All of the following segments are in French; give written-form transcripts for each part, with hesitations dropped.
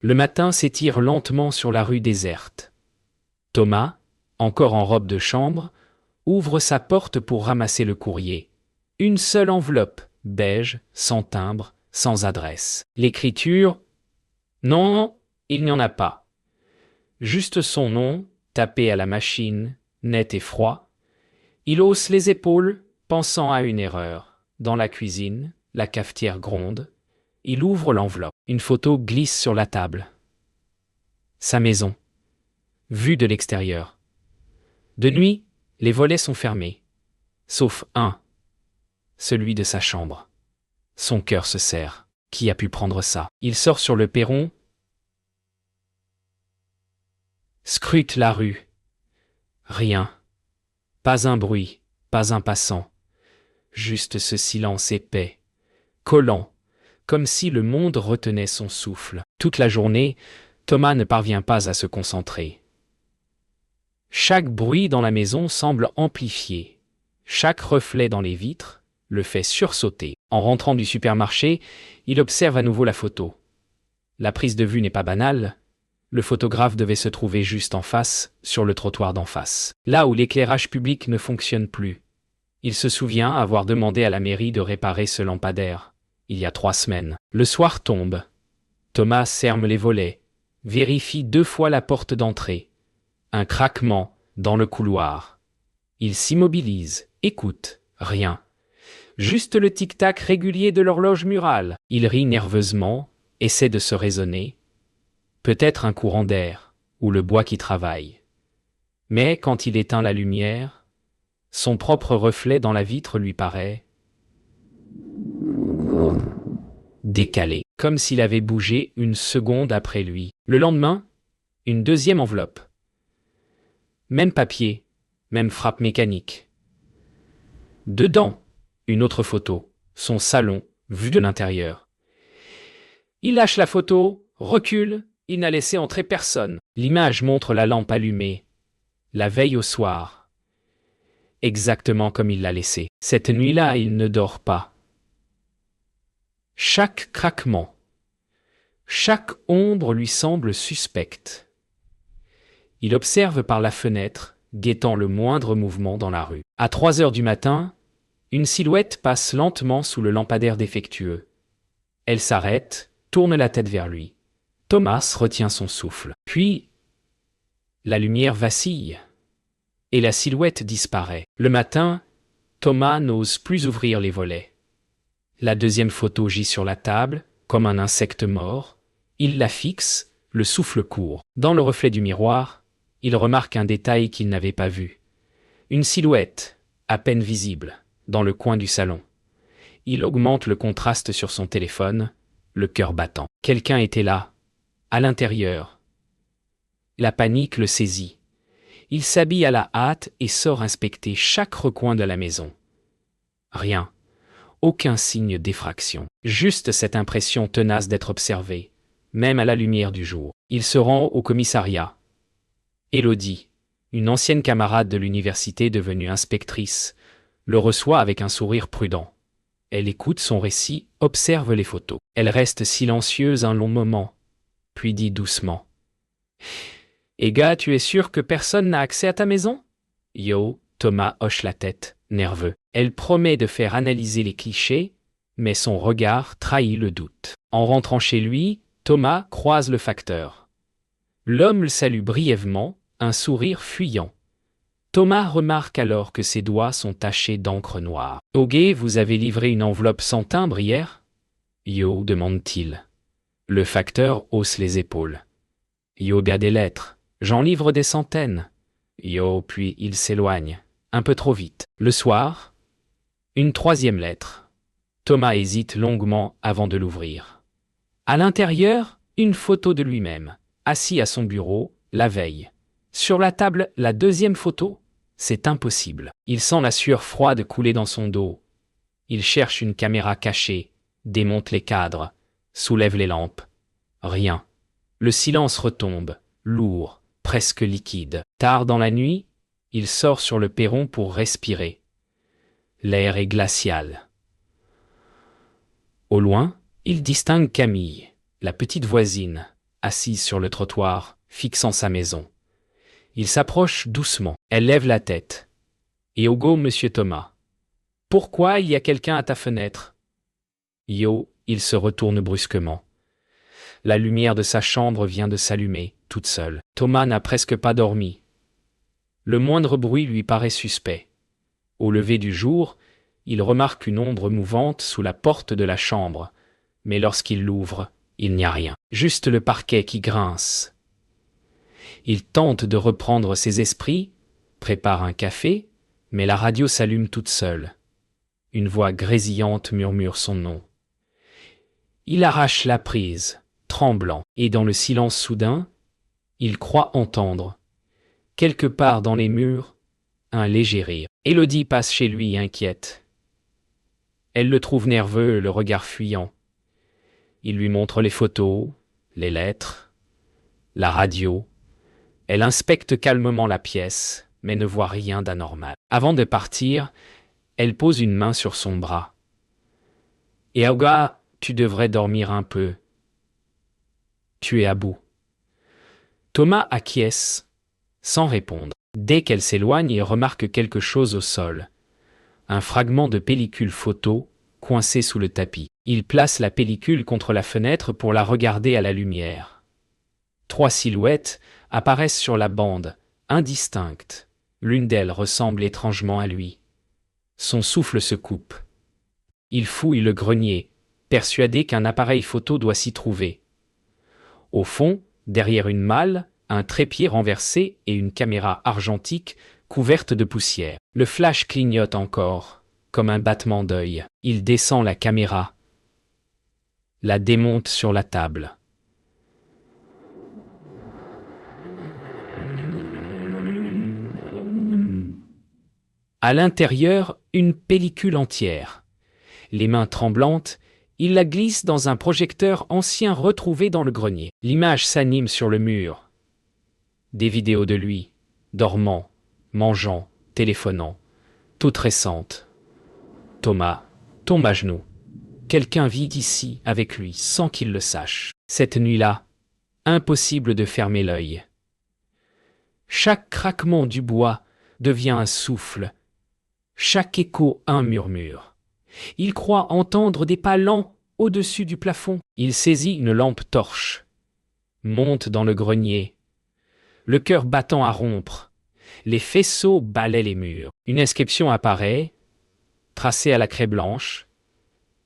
Le matin s'étire lentement sur la rue déserte. Thomas, encore en robe de chambre, ouvre sa porte pour ramasser le courrier. Une seule enveloppe, beige, sans timbre, sans adresse. L'écriture, non, il n'y en a pas. Juste son nom, tapé à la machine, net et froid. Il hausse les épaules, pensant à une erreur. Dans la cuisine, la cafetière gronde. Il ouvre l'enveloppe. Une photo glisse sur la table. Sa maison. Vue de l'extérieur. De nuit, les volets sont fermés. Sauf un. Celui de sa chambre. Son cœur se serre. Qui a pu prendre ça? Il sort sur le perron, scrute la rue. Rien. Pas un bruit, pas un passant. Juste ce silence épais, collant, comme si le monde retenait son souffle. Toute la journée, Thomas ne parvient pas à se concentrer. Chaque bruit dans la maison semble amplifié. Chaque reflet dans les vitres le fait sursauter. En rentrant du supermarché, il observe à nouveau la photo. La prise de vue n'est pas banale. Le photographe devait se trouver juste en face, sur le trottoir d'en face, là où l'éclairage public ne fonctionne plus. Il se souvient avoir demandé à la mairie de réparer ce lampadaire, il y a 3 semaines. Le soir tombe. Thomas ferme les volets, vérifie 2 fois la porte d'entrée. Un craquement dans le couloir. Il s'immobilise, écoute, rien. Juste le tic-tac régulier de l'horloge murale. Il rit nerveusement, essaie de se raisonner. Peut-être un courant d'air, ou le bois qui travaille. Mais quand il éteint la lumière, son propre reflet dans la vitre lui paraît décalé, comme s'il avait bougé une seconde après lui. Le lendemain, une deuxième enveloppe. Même papier, même frappe mécanique. Dedans, une autre photo, son salon, vu de l'intérieur. Il lâche la photo, recule, il n'a laissé entrer personne. L'image montre la lampe allumée, la veille au soir. Exactement comme il l'a laissé. Cette nuit-là, il ne dort pas. Chaque craquement, chaque ombre lui semble suspecte. Il observe par la fenêtre, guettant le moindre mouvement dans la rue. À 3 heures du matin, une silhouette passe lentement sous le lampadaire défectueux. Elle s'arrête, tourne la tête vers lui. Thomas retient son souffle. Puis, la lumière vacille, et la silhouette disparaît. Le matin, Thomas n'ose plus ouvrir les volets. La deuxième photo gît sur la table, comme un insecte mort. Il la fixe, le souffle court. Dans le reflet du miroir, il remarque un détail qu'il n'avait pas vu. Une silhouette, à peine visible, dans le coin du salon. Il augmente le contraste sur son téléphone, le cœur battant. Quelqu'un était là, à l'intérieur. La panique le saisit. Il s'habille à la hâte et sort inspecter chaque recoin de la maison. Rien. Aucun signe d'effraction. Juste cette impression tenace d'être observé, même à la lumière du jour. Il se rend au commissariat. Élodie, une ancienne camarade de l'université devenue inspectrice, le reçoit avec un sourire prudent. Elle écoute son récit, observe les photos. Elle reste silencieuse un long moment, puis dit doucement. « Et gars, tu es sûr que personne n'a accès à ta maison ?» Yo, Thomas hoche la tête, nerveux. Elle promet de faire analyser les clichés, mais son regard trahit le doute. En rentrant chez lui, Thomas croise le facteur. L'homme le salue brièvement, un sourire fuyant. Thomas remarque alors que ses doigts sont tachés d'encre noire. « Hoguet, vous avez livré une enveloppe sans timbre hier ?» Yo, demande-t-il. Le facteur hausse les épaules. Yo a des lettres. J'en livre des centaines. Yo, puis il s'éloigne. Un peu trop vite. Le soir, une 3e lettre. Thomas hésite longuement avant de l'ouvrir. À l'intérieur, une photo de lui-même, assis à son bureau, la veille. Sur la table, la 2e photo. C'est impossible. Il sent la sueur froide couler dans son dos. Il cherche une caméra cachée, démonte les cadres, soulève les lampes. Rien. Le silence retombe, lourd, presque liquide. Tard dans la nuit, il sort sur le perron pour respirer. L'air est glacial. Au loin, il distingue Camille, la petite voisine, assise sur le trottoir, fixant sa maison. Il s'approche doucement. Elle lève la tête. « Yo, monsieur Thomas. Pourquoi il y a quelqu'un à ta fenêtre ?» Yo, il se retourne brusquement. La lumière de sa chambre vient de s'allumer, toute seule. Thomas n'a presque pas dormi. Le moindre bruit lui paraît suspect. Au lever du jour, il remarque une ombre mouvante sous la porte de la chambre, mais lorsqu'il l'ouvre, il n'y a rien. Juste le parquet qui grince. Il tente de reprendre ses esprits, prépare un café, mais la radio s'allume toute seule. Une voix grésillante murmure son nom. Il arrache la prise, tremblant, et dans le silence soudain, il croit entendre, quelque part dans les murs, un léger rire. Élodie passe chez lui inquiète. Elle le trouve nerveux, le regard fuyant. Il lui montre les photos, les lettres, la radio. Elle inspecte calmement la pièce, mais ne voit rien d'anormal. Avant de partir, elle pose une main sur son bras. « Yoga, tu devrais dormir un peu. Tu es à bout. » Thomas acquiesce, sans répondre. Dès qu'elle s'éloigne, il remarque quelque chose au sol. Un fragment de pellicule photo, coincé sous le tapis. Il place la pellicule contre la fenêtre pour la regarder à la lumière. 3 silhouettes apparaissent sur la bande, indistinctes. L'une d'elles ressemble étrangement à lui. Son souffle se coupe. Il fouille le grenier, persuadé qu'un appareil photo doit s'y trouver. Au fond, derrière une malle, un trépied renversé et une caméra argentique couverte de poussière. Le flash clignote encore, comme un battement d'œil. Il descend la caméra, la démonte sur la table. À l'intérieur, une pellicule entière. Les mains tremblantes, il la glisse dans un projecteur ancien retrouvé dans le grenier. L'image s'anime sur le mur. Des vidéos de lui, dormant, mangeant, téléphonant, toutes récentes. Thomas tombe à genoux. Quelqu'un vit ici avec lui sans qu'il le sache. Cette nuit-là, impossible de fermer l'œil. Chaque craquement du bois devient un souffle. Chaque écho un murmure. Il croit entendre des pas lents au-dessus du plafond. Il saisit une lampe torche, monte dans le grenier, le cœur battant à rompre. Les faisceaux balaient les murs. Une inscription apparaît, tracée à la craie blanche.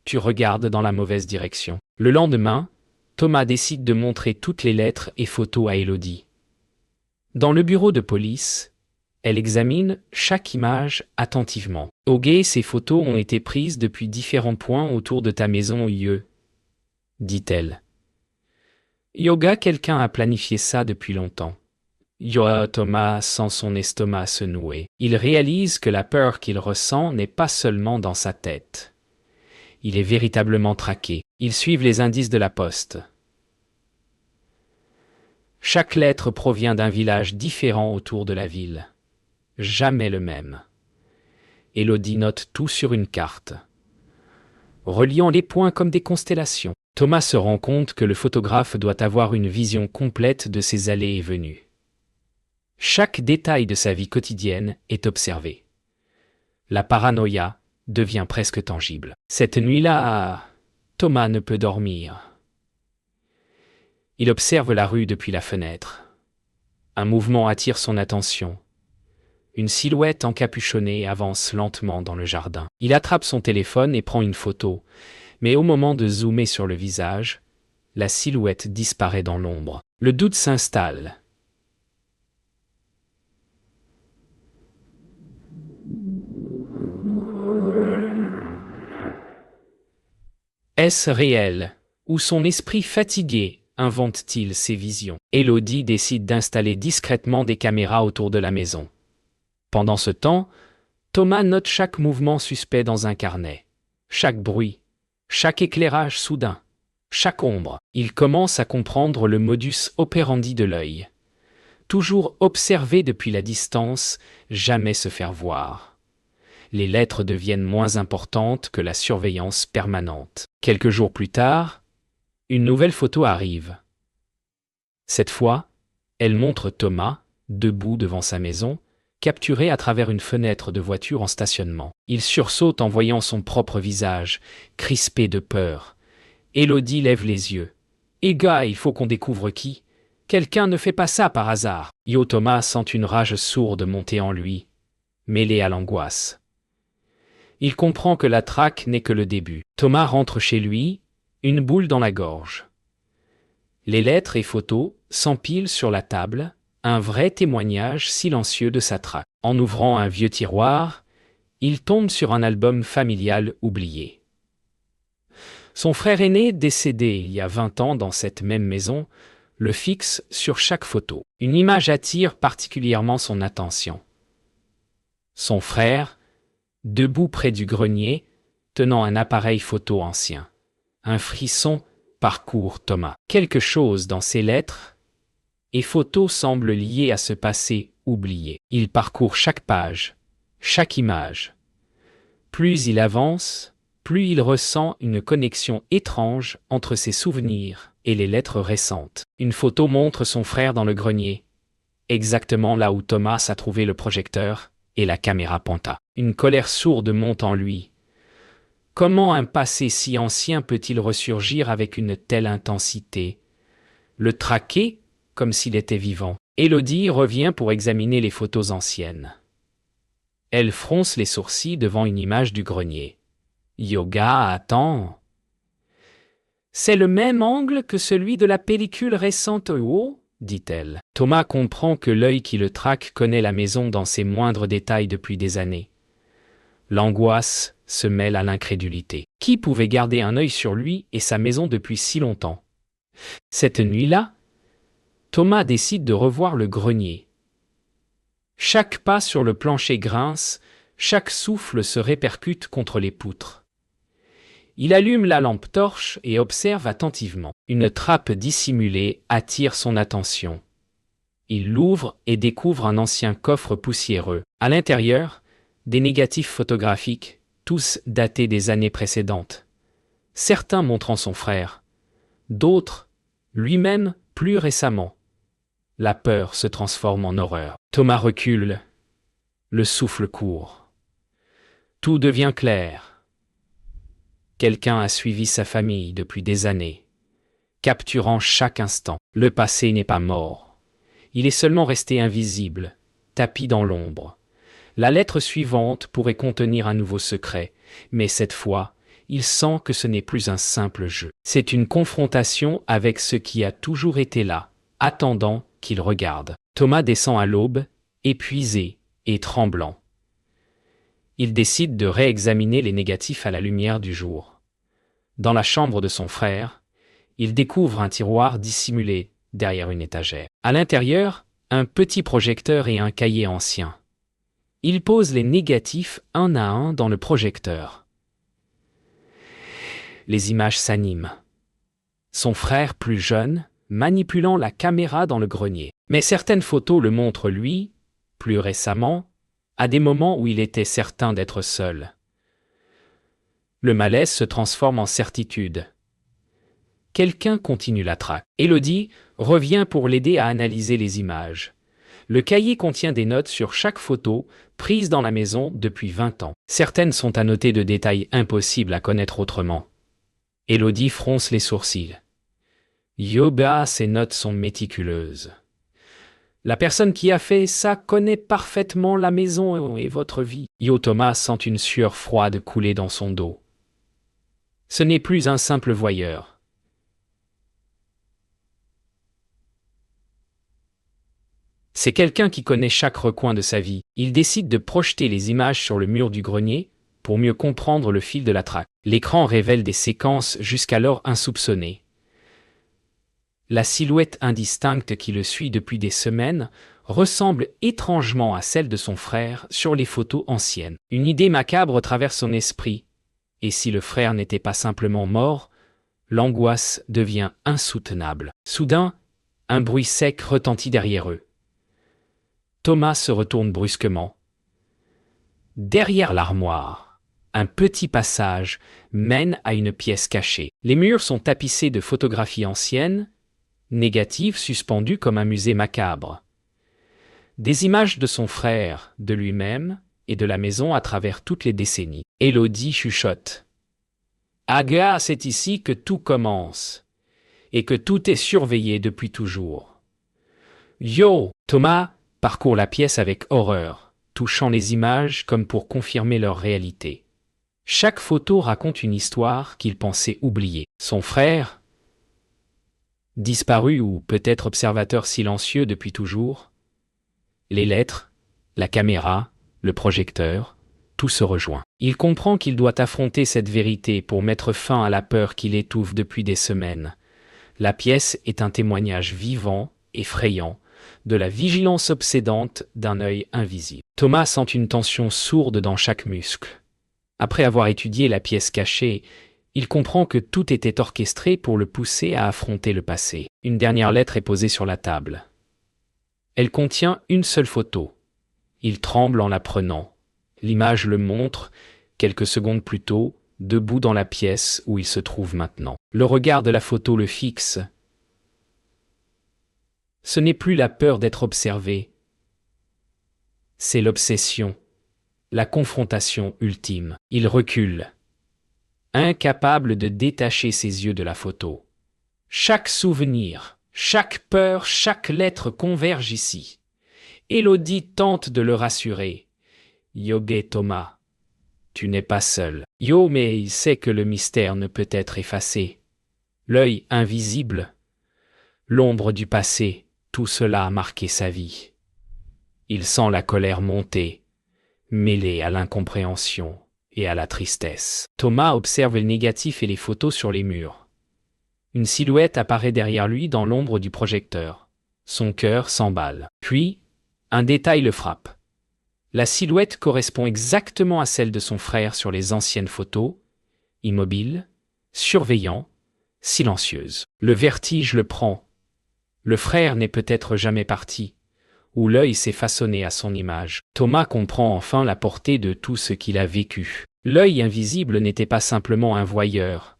Tu regardes dans la mauvaise direction. Le lendemain, Thomas décide de montrer toutes les lettres et photos à Élodie. Dans le bureau de police, elle examine chaque image attentivement. Ogé, ces photos ont été prises depuis différents points autour de ta maison, dit-elle. Yoga, quelqu'un a planifié ça depuis longtemps. Thomas sent son estomac se nouer. Il réalise que la peur qu'il ressent n'est pas seulement dans sa tête. Il est véritablement traqué. Ils suivent les indices de la poste. Chaque lettre provient d'un village différent autour de la ville. Jamais le même. Élodie note tout sur une carte, reliant les points comme des constellations. Thomas se rend compte que le photographe doit avoir une vision complète de ses allées et venues. Chaque détail de sa vie quotidienne est observé. La paranoïa devient presque tangible. Cette nuit-là, Thomas ne peut dormir. Il observe la rue depuis la fenêtre. Un mouvement attire son attention. Une silhouette encapuchonnée avance lentement dans le jardin. Il attrape son téléphone et prend une photo, mais au moment de zoomer sur le visage, la silhouette disparaît dans l'ombre. Le doute s'installe. Est-ce réel, ou son esprit fatigué invente-t-il ces visions? Élodie décide d'installer discrètement des caméras autour de la maison. Pendant ce temps, Thomas note chaque mouvement suspect dans un carnet. Chaque bruit, chaque éclairage soudain, chaque ombre. Il commence à comprendre le modus operandi de l'œil. Toujours observer depuis la distance, jamais se faire voir. Les lettres deviennent moins importantes que la surveillance permanente. Quelques jours plus tard, une nouvelle photo arrive. Cette fois, elle montre Thomas, debout devant sa maison, capturé à travers une fenêtre de voiture en stationnement. Il sursaute en voyant son propre visage, crispé de peur. Élodie lève les yeux. « Eh gars, il faut qu'on découvre qui. Quelqu'un ne fait pas ça par hasard. » Thomas sent une rage sourde monter en lui, mêlée à l'angoisse. Il comprend que la traque n'est que le début. Thomas rentre chez lui, une boule dans la gorge. Les lettres et photos s'empilent sur la table, un vrai témoignage silencieux de sa traque. En ouvrant un vieux tiroir, il tombe sur un album familial oublié. Son frère aîné, décédé il y a 20 ans dans cette même maison, le fixe sur chaque photo. Une image attire particulièrement son attention. Son frère, debout près du grenier, tenant un appareil photo ancien. Un frisson parcourt Thomas. Quelque chose dans ses lettres et photos semble lié à ce passé oublié. Il parcourt chaque page, chaque image. Plus il avance, plus il ressent une connexion étrange entre ses souvenirs et les lettres récentes. Une photo montre son frère dans le grenier, exactement là où Thomas a trouvé le projecteur et la caméra Panta. Une colère sourde monte en lui. Comment un passé si ancien peut-il ressurgir avec une telle intensité? Le traquer comme s'il était vivant. Élodie revient pour examiner les photos anciennes. Elle fronce les sourcils devant une image du grenier. Yoga, attends. C'est le même angle que celui de la pellicule récente au haut, dit-elle. Thomas comprend que l'œil qui le traque connaît la maison dans ses moindres détails depuis des années. L'angoisse se mêle à l'incrédulité. Qui pouvait garder un œil sur lui et sa maison depuis si longtemps? Cette nuit-là, Thomas décide de revoir le grenier. Chaque pas sur le plancher grince, chaque souffle se répercute contre les poutres. Il allume la lampe torche et observe attentivement. Une trappe dissimulée attire son attention. Il l'ouvre et découvre un ancien coffre poussiéreux. À l'intérieur, des négatifs photographiques, tous datés des années précédentes. Certains montrant son frère, d'autres, lui-même, plus récemment. La peur se transforme en horreur. Thomas recule, le souffle court. Tout devient clair. Quelqu'un a suivi sa famille depuis des années, capturant chaque instant. Le passé n'est pas mort. Il est seulement resté invisible, tapi dans l'ombre. La lettre suivante pourrait contenir un nouveau secret, mais cette fois, il sent que ce n'est plus un simple jeu. C'est une confrontation avec ce qui a toujours été là, attendant qu'il regarde. Thomas descend à l'aube, épuisé et tremblant. Il décide de réexaminer les négatifs à la lumière du jour. Dans la chambre de son frère, il découvre un tiroir dissimulé derrière une étagère. À l'intérieur, un petit projecteur et un cahier ancien. Il pose les négatifs un à un dans le projecteur. Les images s'animent. Son frère plus jeune, manipulant la caméra dans le grenier. Mais certaines photos le montrent lui, plus récemment, à des moments où il était certain d'être seul. Le malaise se transforme en certitude. Quelqu'un continue la traque. Élodie revient pour l'aider à analyser les images. Le cahier contient des notes sur chaque photo, prise dans la maison depuis 20 ans. Certaines sont annotées de détails impossibles à connaître autrement. Élodie fronce les sourcils. Yoga, ces notes sont méticuleuses. La personne qui a fait ça connaît parfaitement la maison et votre vie. Thomas sent une sueur froide couler dans son dos. Ce n'est plus un simple voyeur. C'est quelqu'un qui connaît chaque recoin de sa vie. Il décide de projeter les images sur le mur du grenier pour mieux comprendre le fil de la traque. L'écran révèle des séquences jusqu'alors insoupçonnées. La silhouette indistincte qui le suit depuis des semaines ressemble étrangement à celle de son frère sur les photos anciennes. Une idée macabre traverse son esprit. Et si le frère n'était pas simplement mort, l'angoisse devient insoutenable. Soudain, un bruit sec retentit derrière eux. Thomas se retourne brusquement. Derrière l'armoire, un petit passage mène à une pièce cachée. Les murs sont tapissés de photographies anciennes, négative suspendue comme un musée macabre. Des images de son frère, de lui-même et de la maison à travers toutes les décennies. Élodie chuchote. Aga, c'est ici que tout commence, et que tout est surveillé depuis toujours. Yo! Thomas parcourt la pièce avec horreur, touchant les images comme pour confirmer leur réalité. Chaque photo raconte une histoire qu'il pensait oublier. Son frère, disparu ou peut-être observateur silencieux depuis toujours, les lettres, la caméra, le projecteur, tout se rejoint. Il comprend qu'il doit affronter cette vérité pour mettre fin à la peur qui l'étouffe depuis des semaines. La pièce est un témoignage vivant, effrayant, de la vigilance obsédante d'un œil invisible. Thomas sent une tension sourde dans chaque muscle. Après avoir étudié la pièce cachée, il comprend que tout était orchestré pour le pousser à affronter le passé. Une dernière lettre est posée sur la table. Elle contient une seule photo. Il tremble en la prenant. L'image le montre, quelques secondes plus tôt, debout dans la pièce où il se trouve maintenant. Le regard de la photo le fixe. Ce n'est plus la peur d'être observé. C'est l'obsession, la confrontation ultime. Il recule, incapable de détacher ses yeux de la photo. Chaque souvenir, chaque peur, chaque lettre converge ici. Élodie tente de le rassurer. Yoge Thomas, tu n'es pas seul. Yo, mais il sait que le mystère ne peut être effacé. L'œil invisible, l'ombre du passé, tout cela a marqué sa vie. Il sent la colère monter, mêlée à l'incompréhension et à la tristesse. Thomas observe le négatif et les photos sur les murs. Une silhouette apparaît derrière lui dans l'ombre du projecteur. Son cœur s'emballe. Puis, un détail le frappe. La silhouette correspond exactement à celle de son frère sur les anciennes photos, immobile, surveillant, silencieuse. Le vertige le prend. Le frère n'est peut-être jamais parti, ou l'œil s'est façonné à son image. Thomas comprend enfin la portée de tout ce qu'il a vécu. L'œil invisible n'était pas simplement un voyeur.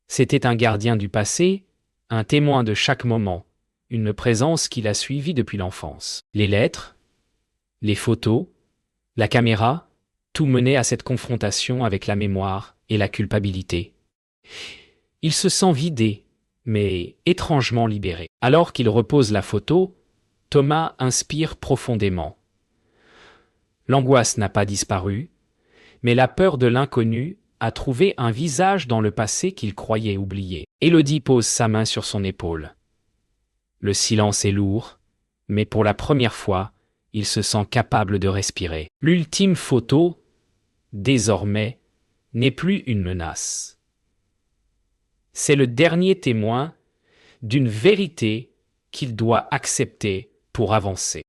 C'était un gardien du passé, un témoin de chaque moment, une présence qui l'a suivi depuis l'enfance. Les lettres, les photos, la caméra, tout menait à cette confrontation avec la mémoire et la culpabilité. Il se sent vidé, mais étrangement libéré. Alors qu'il repose la photo, Thomas inspire profondément. L'angoisse n'a pas disparu, mais la peur de l'inconnu a trouvé un visage dans le passé qu'il croyait oublié. Élodie pose sa main sur son épaule. Le silence est lourd, mais pour la première fois, il se sent capable de respirer. L'ultime photo, désormais, n'est plus une menace. C'est le dernier témoin d'une vérité qu'il doit accepter pour avancer.